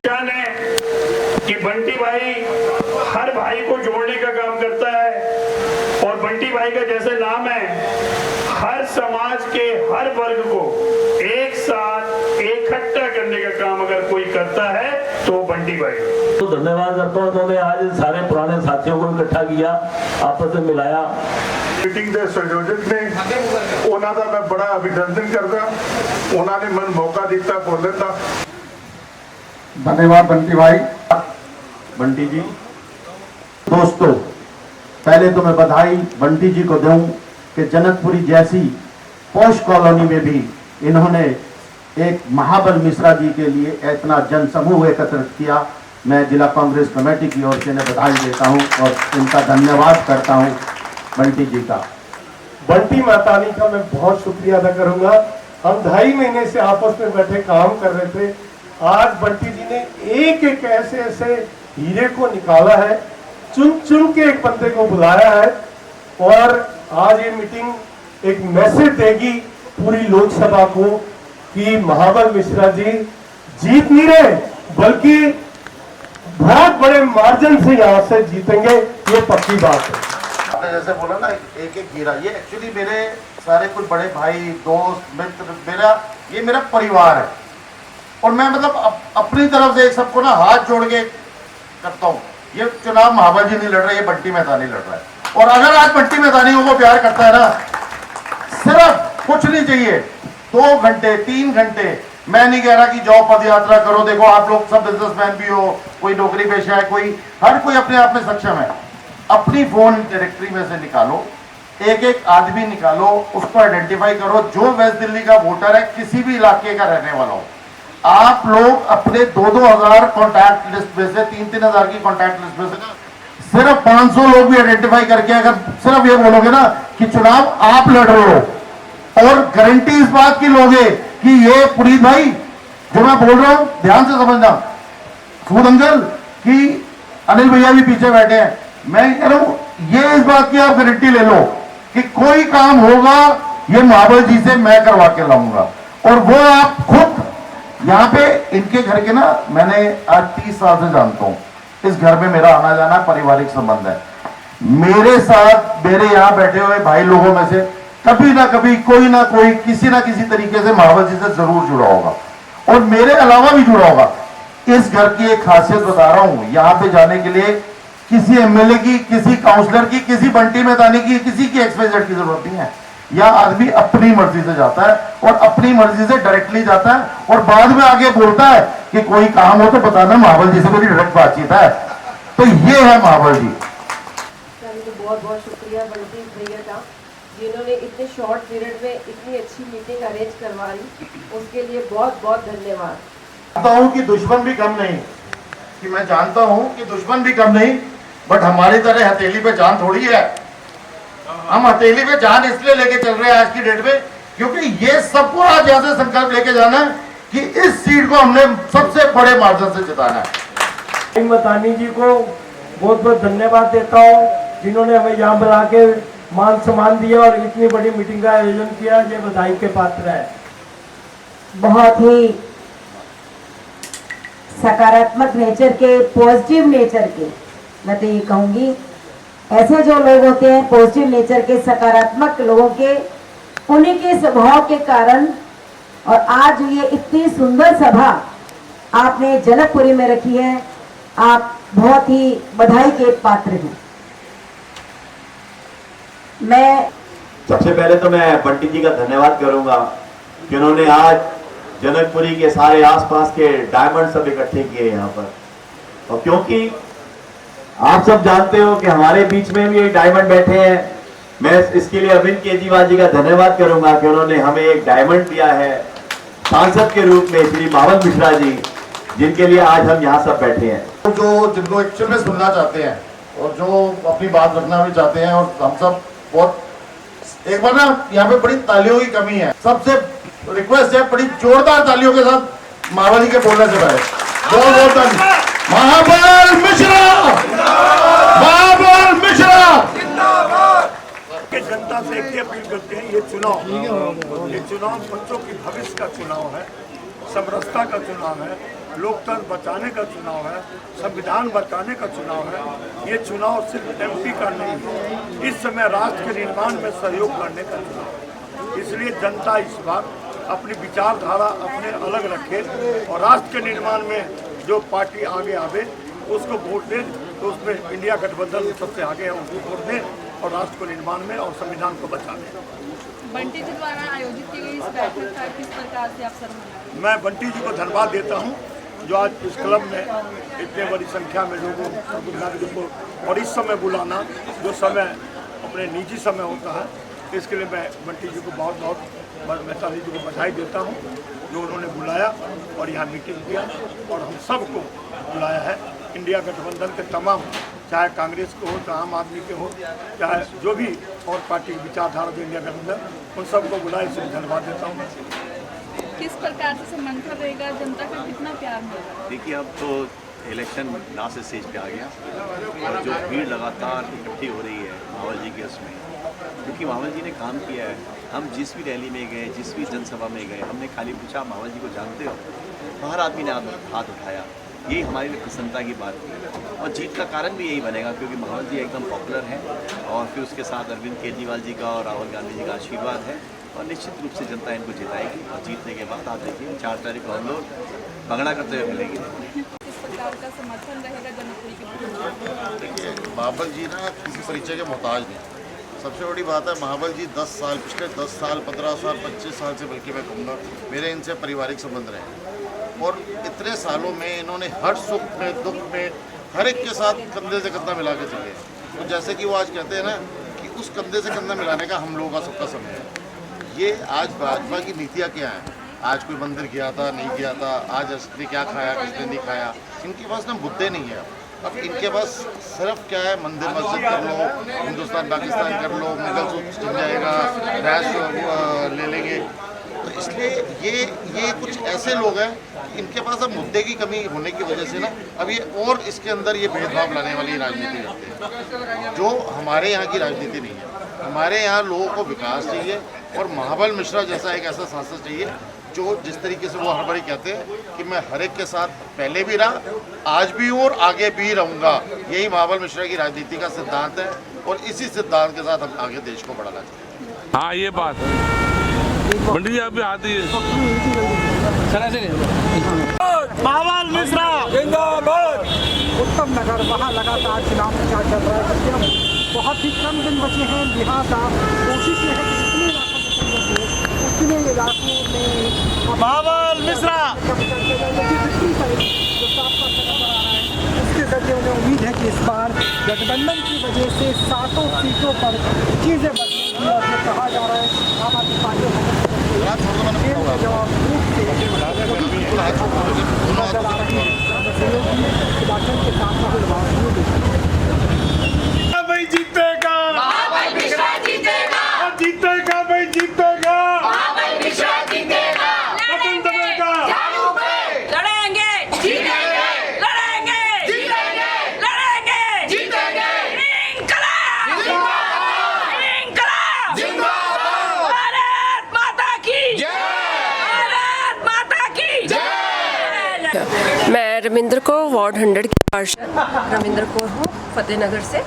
है कि बंटी भाई हर भाई को जोड़ने का काम करता है और बंटी भाई का जैसे नाम है, हर समाज के हर वर्ग को एक साथ इकट्ठा करने का काम अगर कोई करता है तो बंटी भाई। तो धन्यवाद करता हूँ, उन्होंने आज सारे पुराने साथियों को इकट्ठा किया, आपस में मिलाया। मीटिंग के संयोजक ने ਉਹਨਾਂ ਦਾ मैं बड़ा अभिनंदन करता, उन्होंने मन मौका दिता बोलने का। धन्यवाद बंटी भाई। बंटी जी, दोस्तों पहले तो मैं बधाई बंटी जी को दूं कि जनकपुरी जैसी पॉश कॉलोनी में भी इन्होंने एक महाबल मिश्रा जी के लिए इतना जनसमूह एकत्रित किया। मैं जिला कांग्रेस कमेटी की ओर से बधाई देता हूं और इनका धन्यवाद करता हूं बंटी जी का। बंटी मातानी का मैं बहुत शुक्रिया अदा करूंगा। हम 2.5 महीने से आपस में बैठे काम कर रहे थे। आज बंटी जी ने एक एक ऐसे हीरे को निकाला है, चुन चुन के एक बंदे को बुलाया है और आज ये मीटिंग एक मैसेज देगी पूरी लोकसभा को कि महाबल मिश्रा जी जीत नहीं रहे बल्कि बहुत बड़े मार्जिन से यहाँ से जीतेंगे, ये पक्की बात है। आपने जैसे बोला ना एक एक हीरा, ये एक्चुअली मेरे सारे कुछ बड़े भाई दोस्त मित्र ये मेरा परिवार है और मैं मतलब अपनी तरफ से सबको ना हाथ जोड़ के करता हूँ। ये चुनाव महाबल जी नहीं लड़ रहे, ये बंटी मैदानी लड़ रहा है और अगर आज बंटी मैदानियों को प्यार करता है ना, सिर्फ कुछ नहीं चाहिए, 2 घंटे 3 घंटे। मैं नहीं कह रहा कि जाओ पद यात्रा करो, देखो आप लोग सब बिजनेसमैन भी हो, कोई नौकरी पेशा है, हर कोई अपने आप में सक्षम है। अपनी फोन डायरेक्टरी में से निकालो, एक एक आदमी निकालो, उसको आइडेंटिफाई करो जो वेस्ट दिल्ली का वोटर है, किसी भी इलाके का रहने वाला हो। आप लोग अपने 2-2 हजार कॉन्टैक्ट लिस्ट में से 3-3 हजार की कॉन्टैक्ट लिस्ट में से ना सिर्फ 500 लोग भी आइडेंटिफाई करके अगर सिर्फ ये बोलोगे ना कि चुनाव आप लड़ रहे हो और गारंटी इस बात की लोगे कि ये पुनीत भाई जो मैं बोल रहा हूं ध्यान से समझना, सूद अंकल कि अनिल भैया भी पीछे बैठे हैं, मैं कह रहा हूं ये इस बात की आप गारंटी ले लो कि कोई काम होगा ये महाबल जी से मैं करवा के लाऊंगा। और वो आप खुद यहाँ पे इनके घर के ना, मैंने आज 30 साल से जानता हूँ, इस घर में मेरा आना जाना पारिवारिक संबंध है। मेरे साथ मेरे यहाँ बैठे हुए भाई लोगों में से कभी ना कभी कोई ना कोई किसी ना किसी तरीके से महाबल जी से जरूर जुड़ा होगा और मेरे अलावा भी जुड़ा होगा। इस घर की एक खासियत बता रहा हूं, यहाँ पे जाने के लिए किसी एमएलए की, किसी काउंसलर की, किसी बंटी मैदानी की, किसी की एक्सपाइजेड की जरूरत नहीं है। यह आदमी अपनी मर्जी से जाता है और अपनी मर्जी से डायरेक्टली जाता है और बाद में आगे बोलता है कि कोई काम हो तो बताना, महाबल जी से मेरी डायरेक्ट बातचीत है। तो ये है महाबल जी। बहुत बहुत शुक्रिया बंटी भैया का, जिन्होंने इतने शॉर्ट पीरियड में इतनी अच्छी मीटिंग अरेंज करवाई, उसके लिए बहुत बहुत धन्यवाद। जानता हूं कि दुश्मन भी कम नहीं, कि मैं जानता हूं कि दुश्मन भी कम नहीं, बट हमारी तरह हथेली पे जान थोड़ी है। हम हथेली पे जान इसलिए लेके चल रहे हैं आज की डेट में क्योंकि ये सबको आज यहाँ से संकल्प लेके जाना है कि इस सीट को हमने सबसे बड़े मार्जिन से जिताना है। मतानी जी को बहुत बहुत धन्यवाद देता हूँ जिन्होंने हमें यहाँ बुला के मान सम्मान दिया और इतनी बड़ी मीटिंग का आयोजन किया, ये बधाई के पात्र है। बहुत ही सकारात्मक नेचर के, पॉजिटिव नेचर के, मैं तो ये कहूंगी ऐसे जो लोग होते हैं पॉजिटिव नेचर के, सकारात्मक लोगों के, उन्हीं के स्वभाव के कारण और आज ये इतनी सुंदर सभा आपने जनकपुरी में रखी है, आप बहुत ही बधाई के पात्र हैं। मैं सबसे पहले तो मैं बंटी जी का धन्यवाद करूंगा कि उन्होंने आज जनकपुरी के सारे आसपास के डायमंड सब इकट्ठे किए यहाँ पर, और क्योंकि आप सब जानते हो कि हमारे बीच में भी एक डायमंड बैठे हैं, मैं इसके लिए अरविंद केजरीवाल जी का धन्यवाद करूंगा कि उन्होंने हमें एक डायमंड दिया है सांसद के रूप में, श्री महाबल मिश्रा जी, जिनके लिए आज हम यहाँ सब बैठे हैं। जो जिनको एक्चुअल में सुनना चाहते हैं और जो अपनी बात रखना भी चाहते हैं, और हम सब बहुत एक बार ना यहाँ पे बड़ी तालियों की कमी है, सबसे रिक्वेस्ट है बड़ी जोरदार तालियों के साथ महाबल जी के बोलने से पहले बहुत बहुत धन्यवाद। महाबल मिश्रा, महाबल मिश्रा। जनता से एक अपील करते हैं, ये चुनाव बच्चों की भविष्य का चुनाव है, समरसता का चुनाव है। लोकतंत्र बचाने का चुनाव है, संविधान बचाने का चुनाव है। ये चुनाव सिर्फ एमपी का नहीं है, इस समय राष्ट्र के निर्माण में सहयोग करने का चुनाव है। इसलिए जनता इस बार अपनी विचारधारा अपने अलग रखे और राष्ट्र के निर्माण में जो पार्टी आगे आवे उसको वोट दे। तो उसमें इंडिया गठबंधन सबसे आगे है, उसको वोट दें और राष्ट्र को निर्माण में और संविधान को बचा लें। बंटी जी द्वारा आयोजित की गई इस बैठक का किस प्रकार से अवसर मिला? मैं बंटी जी को धन्यवाद देता हूं जो आज इस क्लब में इतने बड़ी संख्या में लोगों को और इस समय बुलाना जो समय अपने निजी समय होता है, इसके लिए मैं बंटी जी को बहुत बहुत वैशाली जी को बधाई देता हूं जो उन्होंने बुलाया और यहाँ मीटिंग किया और हम सबको बुलाया है। इंडिया गठबंधन के तमाम, चाहे कांग्रेस के हो, चाहे आम आदमी के हो, चाहे जो भी और पार्टी की विचारधारा जो इंडिया गठबंधन, उन सबको बुलाए, इसलिए धन्यवाद देता हूँ। किस प्रकार से मंथन रहेगा, जनता का कितना प्यार मिलेगा? देखिए, अब तो इलेक्शन लास्ट स्टेज पे आ गया और जो भीड़ लगातार इकट्ठी हो रही है मावल जी के उसमें, क्योंकि मावल जी ने काम किया है। हम जिस भी रैली में गए, जिस भी जनसभा में गए, हमने खाली पूछा मावल जी को जानते हो? हर आदमी ने हाथ उठाया। यही हमारे लिए प्रसन्नता की बात थी और जीत का कारण भी यही बनेगा क्योंकि मावल जी एकदम पॉपुलर हैं और फिर उसके साथ अरविंद केजरीवाल जी का और राहुल गांधी जी का आशीर्वाद है और निश्चित रूप से जनता इनको जिताएगी और जीतने के बाद आप देखिए 4 तारीख को हम लोग भंगड़ा करते हुए मिलेंगे। किस प्रकार का समर्थन रहेगा जनपुरी के? देखिए, महाबल जी ना किसी परिचय के मोहताज नहीं। सबसे बड़ी बात है, महाबल जी 10 साल, पिछले 10 साल, 15 साल, 25 साल से बल्कि मैं कहूँगा मेरे इनसे पारिवारिक संबंध रहे और इतने सालों में इन्होंने हर सुख में, दुख में, हर एक के साथ कंधे से कंधा मिला के चले। तो जैसे कि वो आज कहते हैं ना कि उस कंधे से कंधा मिलाने का हम लोगों का सबका समय है। ये आज भाजपा की नीतियाँ क्या हैं? आज कोई मंदिर गया था, नहीं गया था, आज असली क्या खाया, किसने नहीं खाया, इनके पास ना मुद्दे नहीं है। अब इनके पास सिर्फ क्या है, मंदिर मस्जिद कर लो, हिंदुस्तान पाकिस्तान कर लो, मुगल सूत्र चल जाएगा, रैश ले लेंगे। तो इसलिए ये कुछ ऐसे लोग हैं, इनके पास अब मुद्दे की कमी होने की वजह से ना अब ये और इसके अंदर ये भेदभाव लाने वाली राजनीति करते हैं जो हमारे यहाँ की राजनीति नहीं है। हमारे यहाँ लोगों को विकास चाहिए और महाबल मिश्रा जैसा एक ऐसा सांसद चाहिए जो जिस तरीके से वो हर बारी कहते हैं कि मैं हर एक के साथ पहले भी रहा, आज भी हूँ और आगे भी रहूँगा। यही महाबल मिश्रा की राजनीति का सिद्धांत है और इसी सिद्धांत के साथ हम आगे देश को बढ़ाना चाहते हैं। हाँ, ये बात बंटी जी आप भी आती है। महाबल मिश्रा जिंदाबाद। उत्तम नगर, वहाँ लगातार चुनाव प्रचार चल रहा है। बहुत ही कम दिन बचे हैं, लिहाजा कोशिश ये है कि जितने इलाकों में महाबल मिश्रा उसके जरिए उन्हें उम्मीद है कि इस बार गठबंधन की वजह से 7 सीटों पर चीज़ें बदलेंगी और ये कहा जा रहा है आम आदमी पार्टी जवाब नजर आ रही है निर्वाचन के साथ भाई जीतेगा, महाबल मिश्रा जीतेगा, जीतेगा भाई जीतेगा, महाबल मिश्रा जीतेगा, बटन दबाएगा, चालू पे लड़ेंगे, जीतेंगे, लड़ेंगे, जीतेंगे, लड़ेंगे, जीतेंगे, इंकलाब जिंदाबाद, इंकलाब जिंदाबाद, भारत माता की जय, भारत माता की जय। मैं रविंद्र कौर, वार्ड 100 की पार्षद रविंद्र कौर हूँ, फतेहनगर से।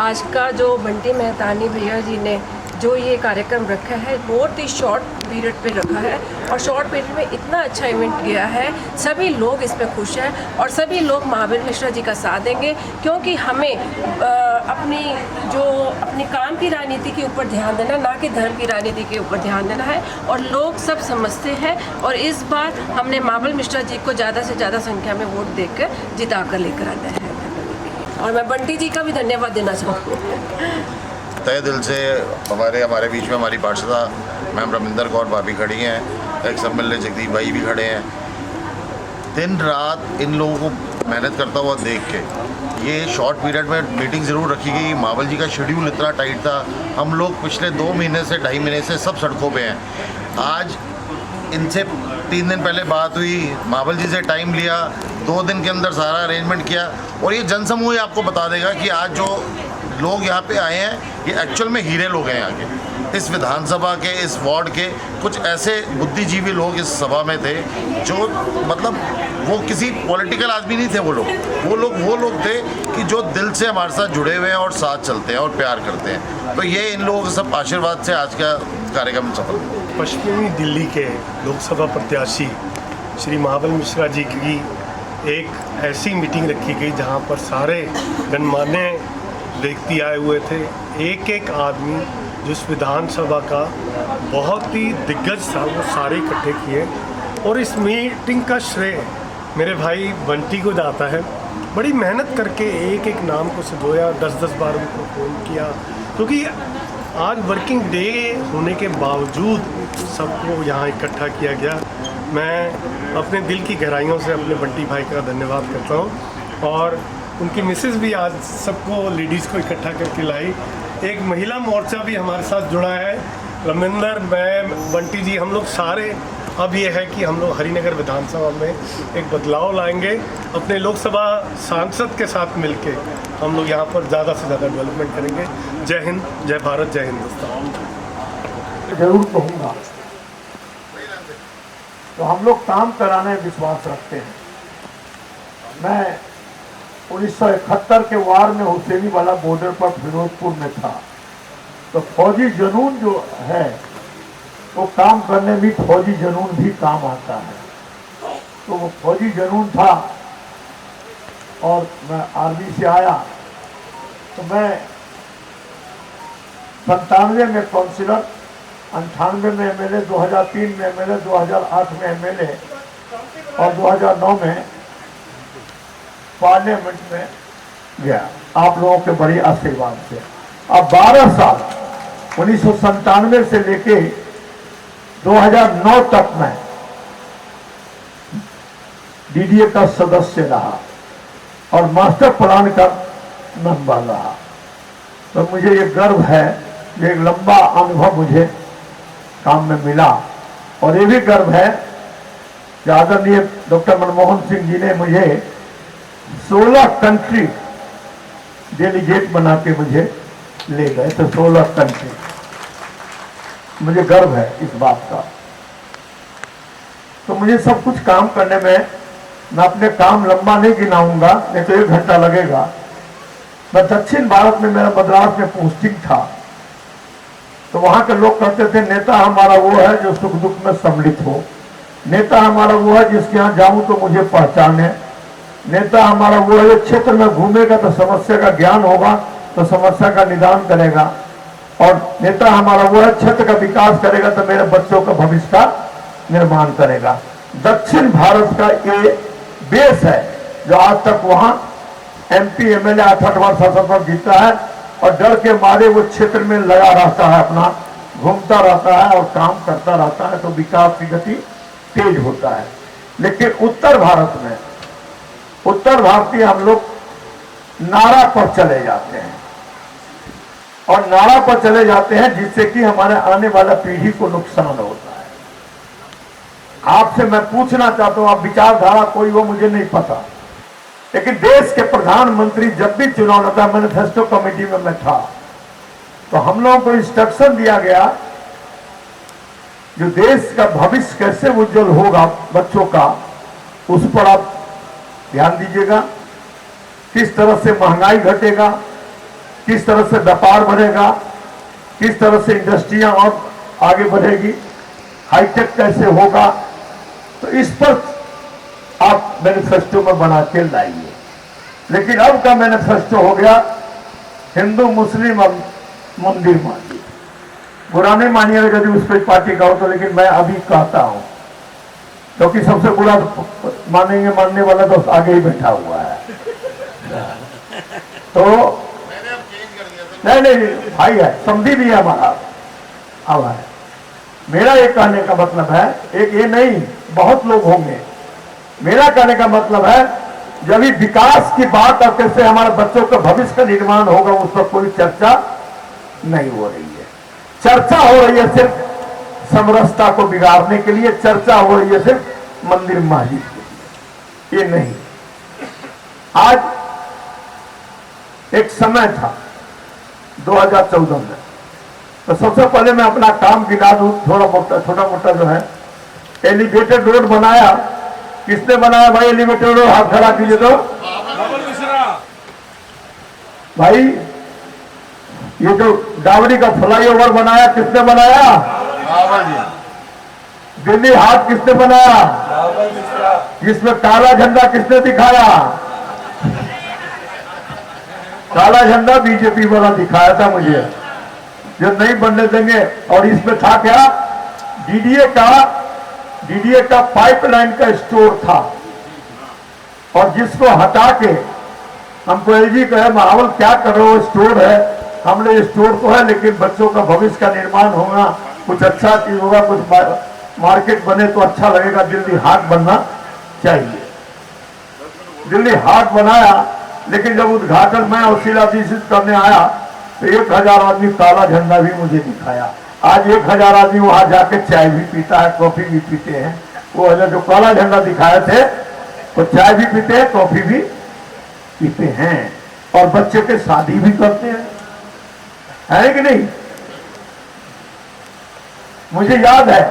आज का जो बंटी मेहतानी भैया जी ने जो ये कार्यक्रम रखा है बहुत ही शॉर्ट पीरियड पे रखा है और शॉर्ट पीरियड में इतना अच्छा इवेंट गया है, सभी लोग इसमें खुश हैं और सभी लोग महाबल मिश्रा जी का साथ देंगे क्योंकि हमें अपनी काम की राजनीति के ऊपर ध्यान देना, ना कि धर्म की राजनीति के ऊपर ध्यान देना है और लोग सब समझते हैं और इस बार हमने महाबल मिश्रा जी को ज़्यादा से ज़्यादा संख्या में वोट देकर जिता कर लेकर आना है और मैं बंटी जी का भी धन्यवाद देना चाहूँगी। तहे दिल से हमारे बीच में हमारी पार्षदा मैम रविंदर कौर भाभी खड़ी हैं, एक एमएलए जगदीप भाई भी खड़े हैं। दिन रात इन लोगों को मेहनत करता हुआ देख के ये शॉर्ट पीरियड में मीटिंग ज़रूर रखी गई। महाबल जी का शेड्यूल इतना टाइट था, हम लोग पिछले 2 महीने से 2.5 महीने से सब सड़कों पे हैं। आज इनसे 3 दिन पहले बात हुई, महाबल जी से टाइम लिया, 2 दिन के अंदर सारा अरेंजमेंट किया और ये जनसमूह आपको बता देगा कि आज जो लोग यहाँ पे आए हैं ये एक्चुअल में हीरे लोग हैं यहाँ के। इस विधानसभा के, इस वार्ड के कुछ ऐसे बुद्धिजीवी लोग इस सभा में थे जो मतलब वो किसी पॉलिटिकल आदमी नहीं थे। वो लोग थे कि जो दिल से हमारे साथ जुड़े हुए हैं और साथ चलते हैं और प्यार करते हैं। तो ये इन लोगों के सब आशीर्वाद से आज का कार्यक्रम सफल। पश्चिमी दिल्ली के लोकसभा प्रत्याशी श्री महाबल मिश्रा जी की एक ऐसी मीटिंग रखी गई जहां पर सारे गणमान्य व्यक्ति आए हुए थे। एक आदमी जो इस विधानसभा का बहुत ही दिग्गज था वो सारे इकट्ठे किए और इस मीटिंग का श्रेय मेरे भाई बंटी को जाता है। बड़ी मेहनत करके एक नाम को सजोया, 10-10 बार उनको फ़ोन किया, क्योंकि आज वर्किंग डे होने के बावजूद सबको यहाँ इकट्ठा किया गया। मैं अपने दिल की गहराइयों से अपने बंटी भाई का धन्यवाद करता हूँ और उनकी मिसेस भी आज सबको लेडीज़ को इकट्ठा करके लाई। एक महिला मोर्चा भी हमारे साथ जुड़ा है। रविंदर, मैं, बंटी जी, हम लोग सारे अब ये है कि हम लोग हरिनगर विधानसभा में एक बदलाव लाएंगे। अपने लोकसभा सांसद के साथ मिलके हम लोग यहाँ पर ज़्यादा से ज़्यादा डेवलपमेंट करेंगे। जय हिंद, जय भारत, जय हिंदुस्तान। जरूर कहूँगा तो हम लोग काम कराने में विश्वास रखते हैं। मैं 1971 के वार में हुसैनी वाला बॉर्डर पर फिरोजपुर में था, तो फौजी जुनून जो है वो काम करने में फौजी जुनून भी काम आता है। तो वो फौजी जुनून था और मैं आर्मी से आया तो मैं 97 में काउंसिलर, 98 में एमएलए, 2003 में एमएलए, 2008 में एमएलए और 2009 में पार्लियामेंट में गया आप लोगों के बड़ी आशीर्वाद से। अब 12 साल 1997 से लेके 2009 तक मैं डीडीए का सदस्य रहा और मास्टर प्लान का मेंबर रहा। तो मुझे ये गर्व है, ये एक लंबा अनुभव मुझे काम में मिला और ये भी गर्व है कि आदरणीय डॉक्टर मनमोहन सिंह जी ने मुझे 16 कंट्री डेलीगेट बना के मुझे ले गए। तो 16 कंट्री, मुझे गर्व है इस बात का। तो मुझे सब कुछ काम करने में, मैं अपने काम लंबा नहीं गिनाऊंगा, नहीं तो 1 घंटा लगेगा। मैं दक्षिण भारत में, मेरा मद्रास में पोस्टिंग था, तो वहां के लोग कहते थे नेता हमारा वो है जो सुख दुख में सम्मिलित हो, नेता हमारा वो है जिसके यहाँ जाऊं तो मुझे पहचाने, नेता हमारा वो है जो क्षेत्र में घूमेगा तो समस्या का ज्ञान होगा तो समस्या का निदान करेगा, और नेता हमारा वो है क्षेत्र का विकास करेगा तो मेरे बच्चों का भविष्य का निर्माण करेगा। दक्षिण भारत का ये बेस है जो आज तक वहां एमपी एमएलए 8-8 बार शासन पर जीता है और डर के मारे वो क्षेत्र में लगा रहता है, अपना घूमता रहता है और काम करता रहता है, तो विकास की गति तेज होता है। लेकिन उत्तर भारत में, उत्तर भारतीय हम लोग नारा पर चले जाते हैं और नारा पर चले जाते हैं जिससे कि हमारे आने वाला पीढ़ी को नुकसान होता है। आपसे मैं पूछना चाहता हूं, आप विचारधारा कोई वो मुझे नहीं पता, लेकिन देश के प्रधानमंत्री जब भी चुनाव होता है, मैनिफेस्टो कमेटी में मैं था, तो हम लोगों को इंस्ट्रक्शन दिया गया जो देश का भविष्य कैसे उज्जवल होगा बच्चों का, उस पर आप ध्यान दीजिएगा। किस तरह से महंगाई घटेगा, किस तरह से व्यापार बढ़ेगा, किस तरह से इंडस्ट्रियां और आगे बढ़ेगी, हाईटेक कैसे होगा, तो इस पर आप मैनिफेस्टो में बना के लाइए। लेकिन अब का मैनिफेस्टो हो गया हिंदू मुस्लिम अब मंदिर मानिए। बुरा नहीं मानिएगा यदि उस पर पार्टी का हो तो, लेकिन मैं अभी कहता हूं क्योंकि सबसे बुरा मानेंगे मानने वाला तो आगे ही बैठा हुआ है। तो नहीं भाई है, समझी भी है हमारा अब है। मेरा एक कहने का मतलब है, एक ये नहीं बहुत लोग होंगे, मेरा कहने का मतलब है जब भी विकास की बात और कैसे हमारे बच्चों का भविष्य का निर्माण होगा उस पर कोई चर्चा नहीं हो रही है। चर्चा हो रही है सिर्फ समरसता को बिगाड़ने के लिए, चर्चा हो रही है सिर्फ मंदिर मस्जिद के लिए, ये नहीं। आज एक समय था 2014 में, तो सबसे पहले मैं अपना काम गिना दूं, थोड़ा मोटा छोटा मोटा जो है। एलिवेटेड रोड बनाया, किसने बनाया भाई एलिवेटेड रोड? हाथ खड़ा कीजिए तो भाई। ये जो डावरी का फ्लाईओवर बनाया, किसने बनाया? दिल्ली हाट किसने बनाया? इसमें काला झंडा किसने दिखाया? काला झंडा बीजेपी वाला दिखाया था मुझे, जो नहीं बनने देंगे। और इसमें था क्या? डीडीए का पाइपलाइन का स्टोर था, और जिसको हटा के हमको एलजी कहे महावल क्या करो, स्टोर है, हमने स्टोर तो है लेकिन बच्चों का भविष्य का निर्माण होगा, कुछ अच्छा चीज होगा, कुछ मार्केट बने तो अच्छा लगेगा, दिल्ली हाट बनना चाहिए। दिल्ली हाट बनाया, लेकिन जब उद्घाटन में और शिलान्यास करने आया तो 1000 आदमी काला झंडा भी मुझे दिखाया। आज 1000 आदमी वहां जाके चाय भी पीता है, कॉफी भी पीते हैं। वो जो काला झंडा दिखाए थे वो चाय भी पीते हैं, कॉफी भी पीते हैं, और बच्चे के शादी भी करते हैं, है कि नहीं? मुझे याद है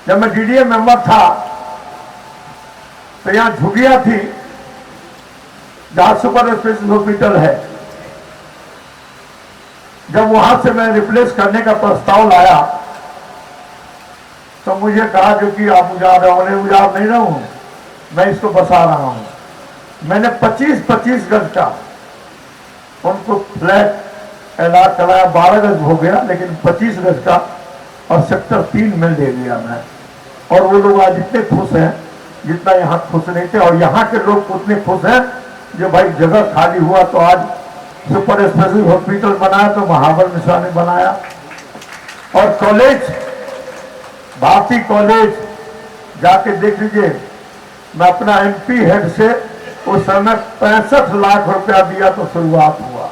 जब मैं डीडीए मेंबर था तो यहां झुगिया थी, जहां सुपर स्पेशल हॉस्पिटल है। जब वहां से मैं रिप्लेस करने का प्रस्ताव लाया तो मुझे कहा जो कि आप उजाड़ नहीं रहा हूं, मैं इसको बसा रहा हूं। मैंने 25-25 गज का उनको फ्लैट ऐलान कराया, 12 गज हो गया लेकिन 25 गज का, और सेक्टर 3 में ले लिया मैं। और वो लोग आज इतने खुश हैं जितना यहाँ खुश नहीं थे, और यहाँ के लोग उतने खुश हैं जो भाई जगह खाली हुआ तो आज सुपर स्पेशल हॉस्पिटल बनाया तो महावर मिश्रा ने बनाया। और कॉलेज, भारती कॉलेज जाके देख लीजिए, मैं अपना एमपी हेड से उस समय 65 लाख रुपया दिया तो शुरुआत हुआ।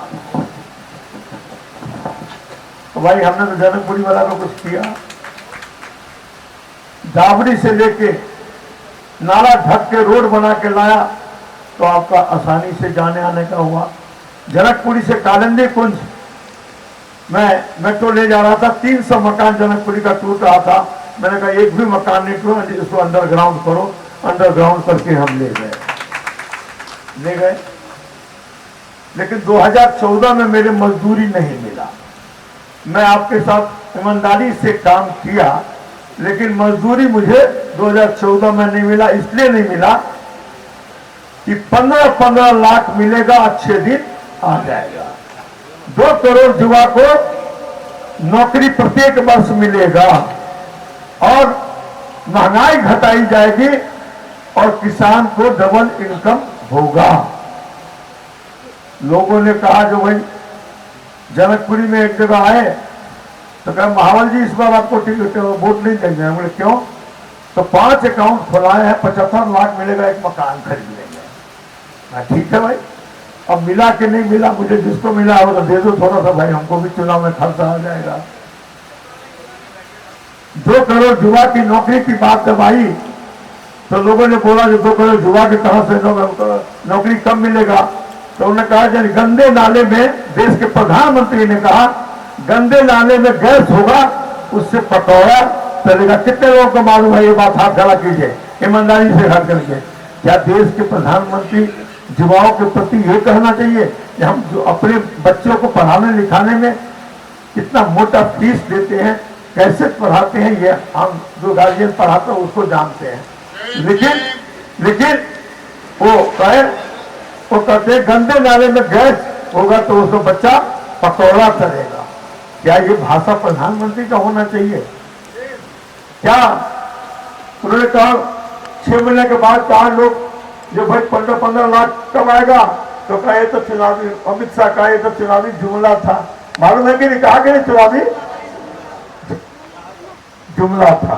तो भाई हमने तो जनकपुरी वाला को कुछ किया। डाबरी से लेके नाला ढक के रोड बना के लाया तो आपका आसानी से जाने आने का हुआ। जनकपुरी से कालिंदी कुंज मैं मेट्रो ले जा रहा था, 300 मकान जनकपुरी का टूट रहा था। मैंने कहा एक भी मकान नहीं टूटा, इसको अंडरग्राउंड करो। अंडरग्राउंड करके हम ले गए। लेकिन 2014 में मेरे मजदूरी नहीं मिला। मैं आपके साथ ईमानदारी से काम किया, लेकिन मजदूरी मुझे 2014 में नहीं मिला। इसलिए नहीं मिला कि 15-15 लाख मिलेगा, अच्छे दिन आ जाएगा। 2 करोड़ युवा को नौकरी प्रत्येक वर्ष मिलेगा, और महंगाई घटाई जाएगी, और किसान को डबल इनकम होगा। लोगों ने कहा जो भाई जनकपुरी में एक जगह आए तो कहा महावल जी इस बार आपको वोट नहीं देंगे। बोले क्यों? तो 5 अकाउंट खुलाए हैं, 75 लाख मिलेगा, एक मकान खरीद लेंगे। ठीक है भाई, अब मिला कि नहीं मिला, मुझे जिसको मिला हो तो दे दो थोड़ा सा भाई, हमको भी चुनाव में खर्चा आ जाएगा। 2 करोड़ युवा की नौकरी की बात जब आई तो लोगों ने बोला जो 2 करोड़ युवा की तरह से नौकरी कम मिलेगा। तो उन्होंने कहा जब गंदे नाले में, देश के प्रधानमंत्री ने कहा गंदे नाले में गैस होगा, उससे पकौड़ा चलेगा। कितने लोगों को मालूम है ये बात? हाथ खड़ा कीजिए, ईमानदारी से हाथ करके। क्या देश के प्रधानमंत्री युवाओं के प्रति ये कहना चाहिए कि हम जो अपने बच्चों को पढ़ाने लिखाने में कितना मोटा फीस देते हैं, कैसे पढ़ाते हैं, ये हम जो गार्जियन पढ़ाते हैं उसको जानते हैं। लेकिन वो कहते हैं गंदे नाले में गैस होगा तो उसको बच्चा पकौड़ा करेगा। क्या ये भाषा प्रधानमंत्री का होना चाहिए? क्या उन्होंने कहा 6 महीने के बाद 4 लोग जो भाई 15-15 लाख कब आएगा, तो कहा तो चुनावी, अमित शाह का ये तो चुनावी जुमला था। मालूम है कि नहीं? कहा कि चुनावी जुमला था।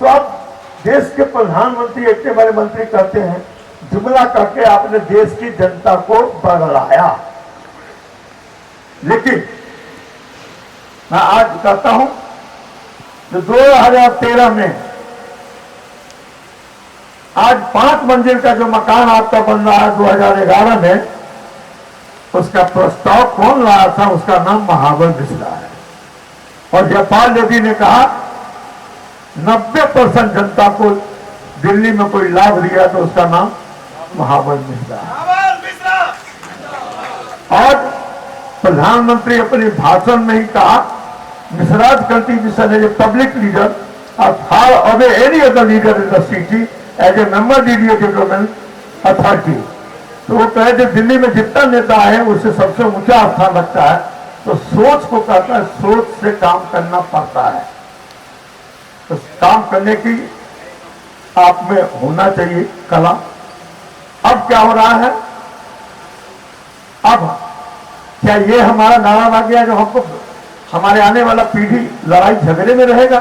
तो अब देश के प्रधानमंत्री इतने बड़े मंत्री कहते हैं, जुमला करके आपने देश की जनता को बगलाया। लेकिन मैं आज कहता हूं जो 2013 में आज 5 मंजिल का जो मकान आपका बन रहा है 2011 में, उसका प्रस्ताव कौन लाया था, उसका नाम महाबल मिश्रा है। और जयपाल रेड्डी ने कहा 90% जनता को दिल्ली में कोई लाभ दिया तो उसका नाम महाबल मिश्रा है। और प्रधानमंत्री अपने भाषण में ही कहा, Mishra's contribution as a public leader और far away any other leader in the city as a member DDO development authority. तो वो कहे कि दिल्ली में जितना नेता है उससे सबसे ऊंचा स्थान रखता है। तो सोच को कहता है, सोच से काम करना पड़ता है। तो काम करने की आप में होना चाहिए कला। अब क्या हो रहा है, अब क्या ये हमारा नारा आ गया जो हमको हमारे आने वाला पीढ़ी लड़ाई झगड़े में रहेगा?